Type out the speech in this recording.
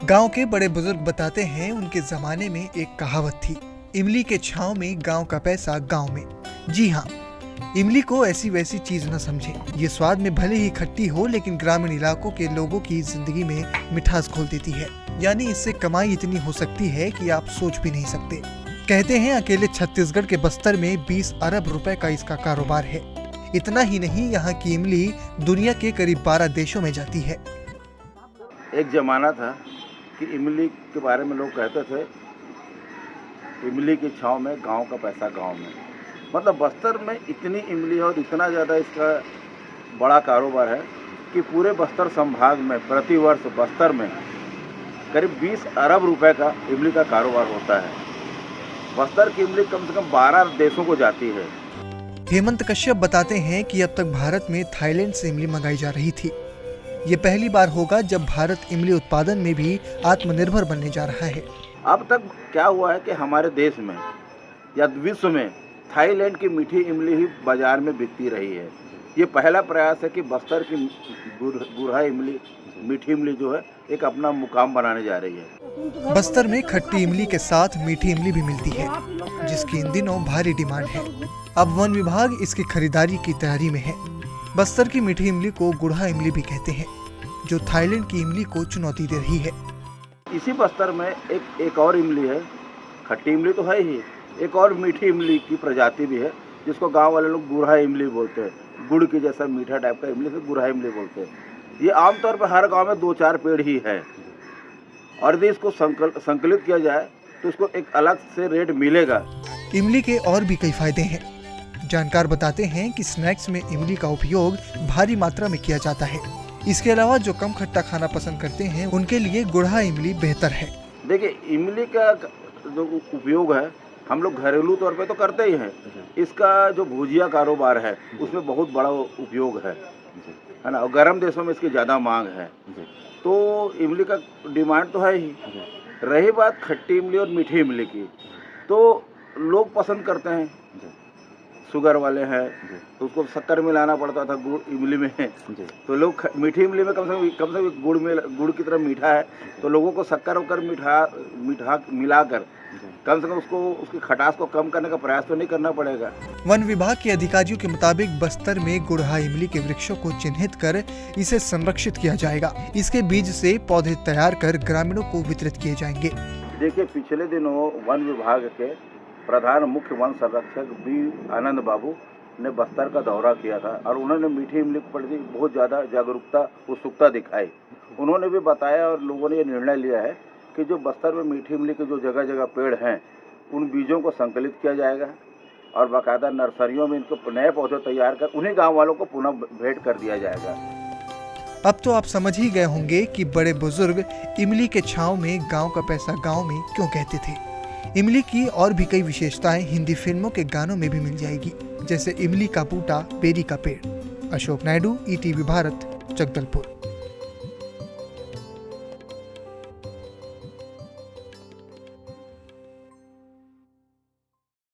गांव के बड़े बुजुर्ग बताते हैं उनके जमाने में एक कहावत थी, इमली के छांव में गांव का पैसा गांव में। जी हाँ, इमली को ऐसी वैसी चीज न समझे। ये स्वाद में भले ही खट्टी हो लेकिन ग्रामीण इलाकों के लोगों की जिंदगी में मिठास घोल देती है। यानी इससे कमाई इतनी हो सकती है कि आप सोच भी नहीं सकते। कहते हैं अकेले छत्तीसगढ़ के बस्तर में 20 अरब रुपए का इसका कारोबार है। इतना ही नहीं, यहाँ की इमली दुनिया के करीब 12 देशों में जाती है। एक ज़माना था कि इमली के बारे में लोग कहते थे, इमली की छाँव में गांव का पैसा गांव में। मतलब बस्तर में इतनी इमली है और इतना ज़्यादा इसका बड़ा कारोबार है कि पूरे बस्तर संभाग में प्रतिवर्ष बस्तर में करीब 20 अरब रुपए का इमली का कारोबार होता है। बस्तर की इमली कम से कम 12 देशों को जाती है। हेमंत कश्यप बताते हैं कि अब तक भारत में थाईलैंड से इमली मंगाई जा रही थी। ये पहली बार होगा जब भारत इमली उत्पादन में भी आत्मनिर्भर बनने जा रहा है। अब तक क्या हुआ है कि हमारे देश में या विश्व में थाईलैंड की मीठी इमली ही बाजार में बिकती रही है। ये पहला प्रयास है कि बस्तर की गुरहा इमली, मीठी इमली जो है एक अपना मुकाम बनाने जा रही है। बस्तर में खट्टी इमली के साथ मीठी इमली भी मिलती है, जिसकी इन दिनों भारी डिमांड है। अब वन विभाग इसकी खरीदारी की तैयारी में है। बस्तर की मीठी इमली को गुड़हा इमली भी कहते हैं, जो थाईलैंड की इमली को चुनौती दे रही है। इसी बस्तर में एक और इमली है, खट्टी इमली तो है ही, एक और मीठी इमली की प्रजाति भी है जिसको गांव वाले लोग गुड़हा इमली बोलते हैं। गुड़ की जैसा मीठा टाइप का इमली से गुड़हा इमली बोलते हैं। ये आमतौर पर हर गांव में 2-4 पेड़ ही है और यदि इसको संकलित किया जाए तो इसको एक अलग से रेट मिलेगा। इमली के और भी कई फायदे हैं। जानकार बताते हैं कि स्नैक्स में इमली का उपयोग भारी मात्रा में किया जाता है। इसके अलावा जो कम खट्टा खाना पसंद करते हैं उनके लिए गुड़हा इमली बेहतर है। देखिए, इमली का जो उपयोग है हम लोग घरेलू तौर पे तो करते ही हैं। इसका जो भुजिया कारोबार है उसमें बहुत बड़ा उपयोग है ना, और गर्म देशों में इसकी ज़्यादा मांग है। तो इमली का डिमांड तो है ही। रही बात खट्टी इमली और मीठी इमली की, तो लोग पसंद करते हैं। शुगर वाले हैं तो उसको शक्कर मिलाना पड़ता था गुड़ इमली में, तो लोग मीठी इमली में कम से कम गुड़ की तरह मीठा है तो लोगों को शक्कर वक्कर मीठा मिलाकर कम से कम उसकी खटास को कम करने का प्रयास तो नहीं करना पड़ेगा। वन विभाग के अधिकारियों के मुताबिक बस्तर में गुड़हा इमली के वृक्षों को चिन्हित कर इसे संरक्षित किया जाएगा। इसके बीज से पौधे तैयार कर ग्रामीणों को वितरित किए जाएंगे। देखिए, पिछले दिनों वन विभाग के प्रधान मुख्य वन संरक्षक बी आनंद बाबू ने बस्तर का दौरा किया था और उन्होंने मीठी इमली के प्रति बहुत ज़्यादा जागरूकता, उत्सुकता दिखाई। उन्होंने भी बताया और लोगों ने ये निर्णय लिया है कि जो बस्तर में मीठी इमली के जो जगह जगह पेड़ हैं उन बीजों को संकलित किया जाएगा और बाकायदा नर्सरियों में इनको नए पौधे तैयार कर उन्हीं गाँव वालों को पुनः भेंट कर दिया जाएगा। अब तो आप समझ ही गए होंगे कि बड़े बुजुर्ग इमली के छांव में गांव का पैसा गांव में क्यों कहते थे। इमली की और भी कई विशेषताएं हिंदी फिल्मों के गानों में भी मिल जाएगी, जैसे इमली का बूटा, बेरी का पेड़। अशोक नायडू, ईटीवी भारत, जगदलपुर।